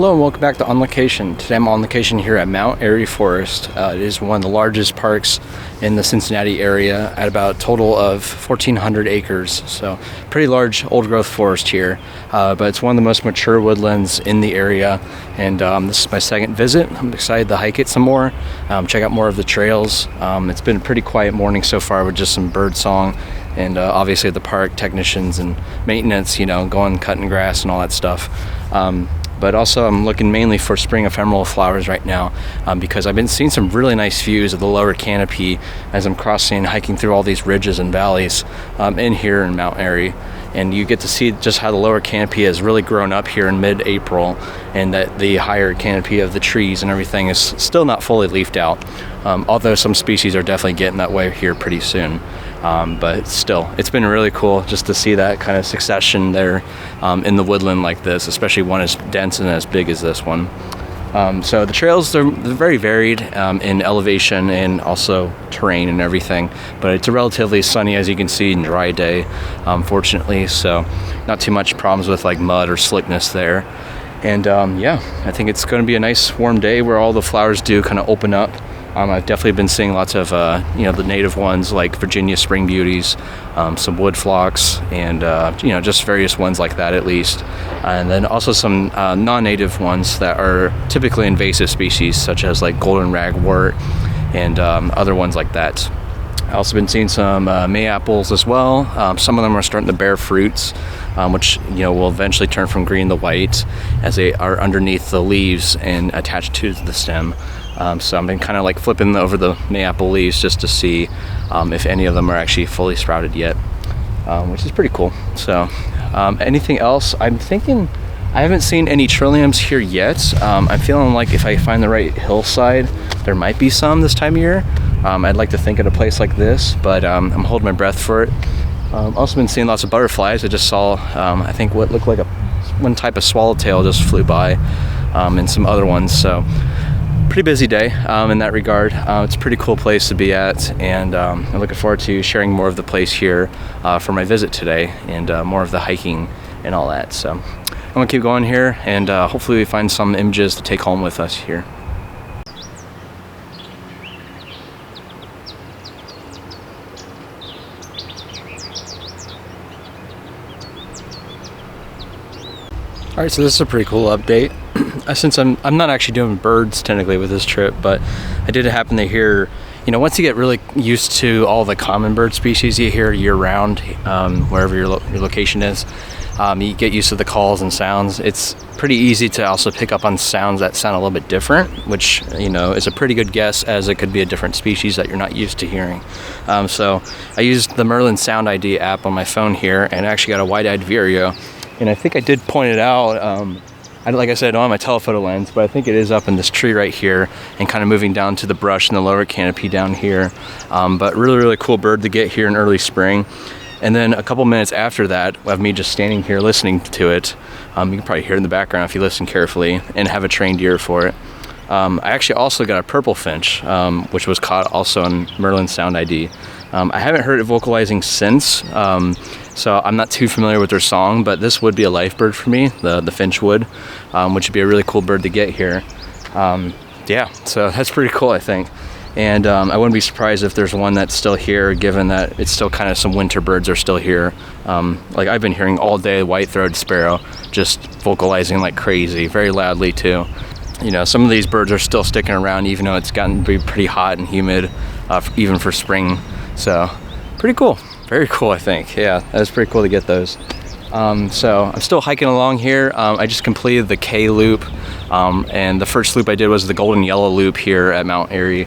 Hello and welcome back to On Location. Today I'm on location here at MountAiryForest. It is one of the largest parks in the Cincinnati area at about a total of 1,400 acres. So pretty large old growth forest here, but it's one of the most mature woodlands in the area. And this is my second visit. I'm excited to hike it some more, check out more of the trails. It's been a pretty quiet morning so far with just some bird song and obviously the park technicians and maintenance, going cutting grass and all that stuff. But also I'm looking mainly for spring ephemeral flowers right now because I've been seeing some really nice views of the lower canopy as I'm hiking through all these ridges and valleys in here in Mount Airy. And you get to see just how the lower canopy has really grown up here in mid-April, and that the higher canopy of the trees and everything is still not fully leafed out, although some species are definitely getting that way here pretty soon. But still, it's been really cool just to see that kind of succession there in the woodland like this, especially one as dense and as big as this one. So the trails, they're very varied in elevation and also terrain and everything, but it's a relatively sunny, as you can see, and dry day, fortunately, so not too much problems with like mud or slickness there. And yeah, I think it's going to be a nice warm day where all the flowers do kind of open up. I've definitely been seeing lots of, the native ones like Virginia spring beauties, some wood phlox, and, just various ones like that at least. And then also some non-native ones that are typically invasive species, such as like golden ragwort and other ones like that. I've also been seeing some May-apples as well. Some of them are starting to bear fruits, which will eventually turn from green to white as they are underneath the leaves and attached to the stem. So I've been kind of like flipping over the May-apple leaves just to see if any of them are actually fully sprouted yet, which is pretty cool. So anything else? I'm thinking I haven't seen any trilliums here yet. I'm feeling like if I find the right hillside, there might be some this time of year. I'd like to think at a place like this, but I'm holding my breath for it. Also been seeing lots of butterflies. I just saw, I think what looked like one type of swallowtail just flew by, and some other ones. So pretty busy day in that regard. It's a pretty cool place to be at, and I'm looking forward to sharing more of the place here for my visit today, and more of the hiking and all that. So I'm gonna keep going here, and hopefully we find some images to take home with us here. All right, so this is a pretty cool update. Since I'm not actually doing birds technically with this trip, but I did happen to hear, once you get really used to all the common bird species you hear year-round, wherever your location is, you get used to the calls and sounds. It's pretty easy to also pick up on sounds that sound a little bit different, which is a pretty good guess, as it could be a different species that you're not used to hearing. So I used the Merlin Sound ID app on my phone here, and actually got a wide-eyed vireo. And I think I did point it out, like I said, I don't have my telephoto lens, but I think it is up in this tree right here and kind of moving down to the brush and the lower canopy down here. But really, really cool bird to get here in early spring. And then a couple minutes after that, of me just standing here listening to it, you can probably hear it in the background if you listen carefully and have a trained ear for it. I actually also got a purple finch, which was caught also on Merlin Sound ID. I haven't heard it vocalizing since, so I'm not too familiar with their song, but this would be a life bird for me, the finch would, which would be a really cool bird to get here. Yeah, so that's pretty cool, I think. And I wouldn't be surprised if there's one that's still here, given that it's still kind of some winter birds are still here. Like I've been hearing all day white-throated sparrow just vocalizing like crazy, very loudly too. Some of these birds are still sticking around even though it's gotten to be pretty hot and humid, even for spring. So pretty cool, very cool, I think. Yeah, that's pretty cool to get those. So I'm still hiking along here. I just completed the K loop, and the first loop I did was the golden yellow loop here at Mount Airy,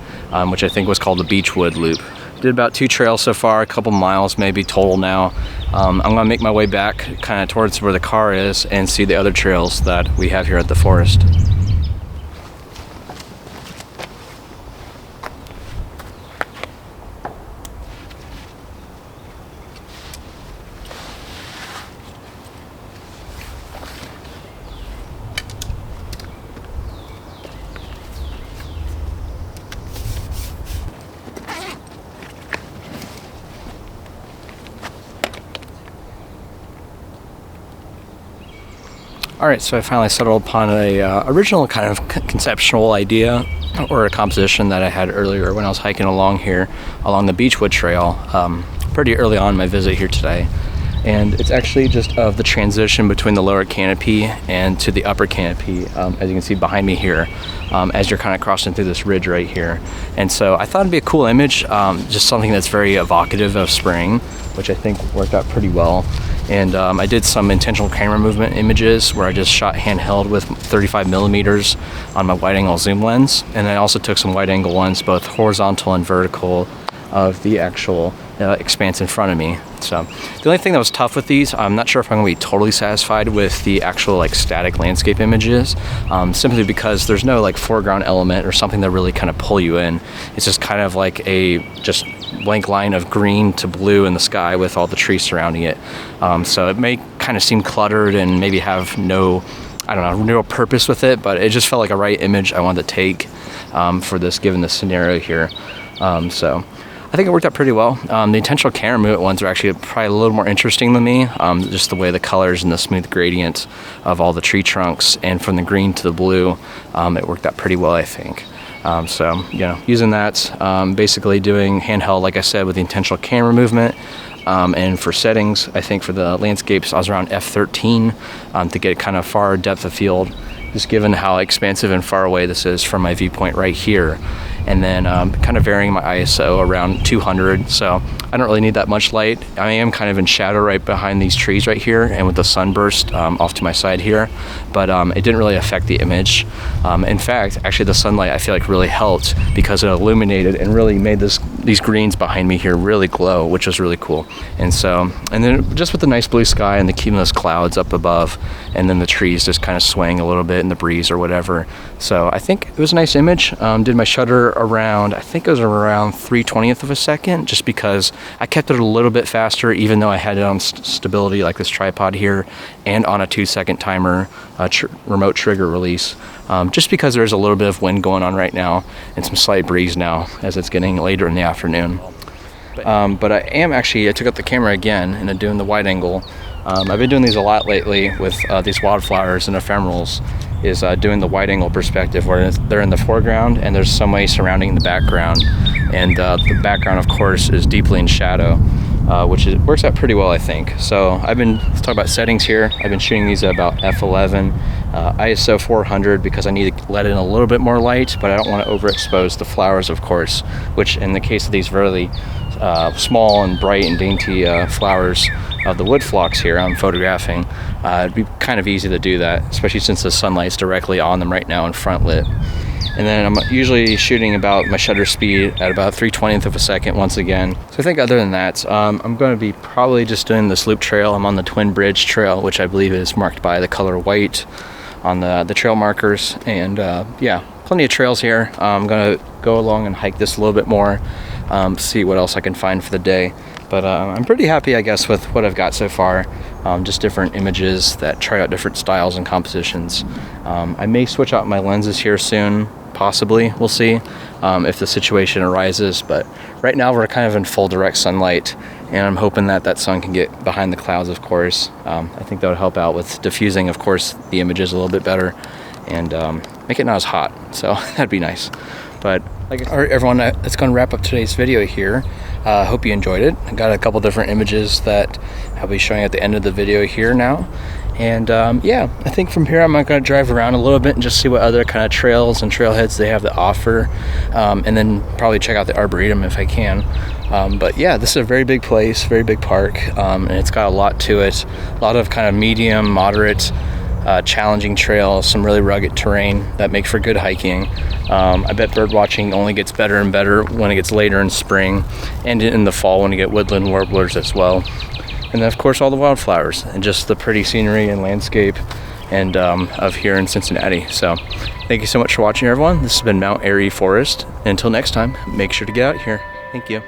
which I think was called the Beechwood loop. Did about 2 trails so far, a couple miles maybe total now. I'm gonna make my way back kind of towards where the car is and see the other trails that we have here at the forest. All right, so I finally settled upon a original kind of conceptual idea or a composition that I had earlier when I was hiking along here, along the Beechwood Trail, pretty early on in my visit here today. And it's actually just of the transition between the lower canopy and to the upper canopy, as you can see behind me here, as you're kind of crossing through this ridge right here. And so I thought it'd be a cool image, just something that's very evocative of spring, which I think worked out pretty well. And I did some intentional camera movement images where I just shot handheld with 35 millimeters on my wide angle zoom lens. And I also took some wide angle ones, both horizontal and vertical, of the actual expanse in front of me. So the only thing that was tough with these, I'm not sure if I'm gonna be totally satisfied with the actual like static landscape images, simply because there's no like foreground element or something that really kind of pull you in. It's just kind of like a just blank line of green to blue in the sky with all the trees surrounding it. So it may kind of seem cluttered and maybe have no, I don't know, real purpose with it, but it just felt like a right image I wanted to take for this, given the scenario here. So I think it worked out pretty well. The intentional camera movement ones are actually probably a little more interesting than me. Just the way the colors and the smooth gradient of all the tree trunks and from the green to the blue, it worked out pretty well, I think. So, you know, using that, basically doing handheld, like I said, with the intentional camera movement. And for settings, I think for the landscapes, I was around f13 to get kind of far depth of field, just given how expansive and far away this is from my viewpoint right here. And then kind of varying my ISO around 200, so I don't really need that much light. I am kind of in shadow right behind these trees right here, and with the sunburst off to my side here, but it didn't really affect the image. In fact, actually the sunlight I feel like really helped because it illuminated and really made these greens behind me here really glow, which was really cool. And so, and then just with the nice blue sky and the cumulus clouds up above, and then the trees just kind of swaying a little bit in the breeze or whatever. So I think it was a nice image. Did my shutter around, I think it was around 3/20th of a second, just because I kept it a little bit faster, even though I had it on stability like this tripod here, and on a 2-second timer remote trigger release, just because there's a little bit of wind going on right now and some slight breeze now as it's getting later in the afternoon. But I took up the camera again and I'm doing the wide angle. I've been doing these a lot lately with these wildflowers and ephemerals, is doing the wide angle perspective where they're in the foreground and there's somebody surrounding the background, and the background of course is deeply in shadow, which works out pretty well, I think. So let's talk about settings here. I've been shooting these at about f11, ISO 400 because I need to let in a little bit more light, but I don't want to overexpose the flowers, of course, which in the case of these really small and bright and dainty flowers of the wood phlox here I'm photographing, it'd be kind of easy to do that, especially since the sunlight's directly on them right now in front lit. And then I'm usually shooting about my shutter speed at about 3/20th of a second once again. So I think other than that, I'm going to be probably just doing this loop trail. I'm on the Twin Bridge Trail, which I believe is marked by the color white on the trail markers. And yeah, plenty of trails here. I'm going to go along and hike this a little bit more, see what else I can find for the day. But I'm pretty happy, I guess, with what I've got so far. Just different images that try out different styles and compositions. I may switch out my lenses here soon, possibly. We'll see if the situation arises. But right now we're kind of in full direct sunlight, and I'm hoping that sun can get behind the clouds, of course. I think that would help out with diffusing, of course, the images a little bit better, and make it not as hot. So that'd be nice. But all right, everyone, that's going to wrap up today's video here. Hope you enjoyed it. I got a couple different images that I'll be showing at the end of the video here now. And yeah, I think from here I'm going to drive around a little bit and just see what other kind of trails and trailheads they have to offer, and then probably check out the Arboretum if I can. But yeah, this is a very big place, very big park, and it's got a lot to it. A lot of kind of medium, moderate, challenging trails, some really rugged terrain that make for good hiking. I bet bird watching only gets better and better when it gets later in spring and in the fall when you get woodland warblers as well. And then of course all the wildflowers and just the pretty scenery and landscape and of here in Cincinnati. So thank you so much for watching, everyone. This has been Mount Airy Forest. And until next time, make sure to get out here. Thank you.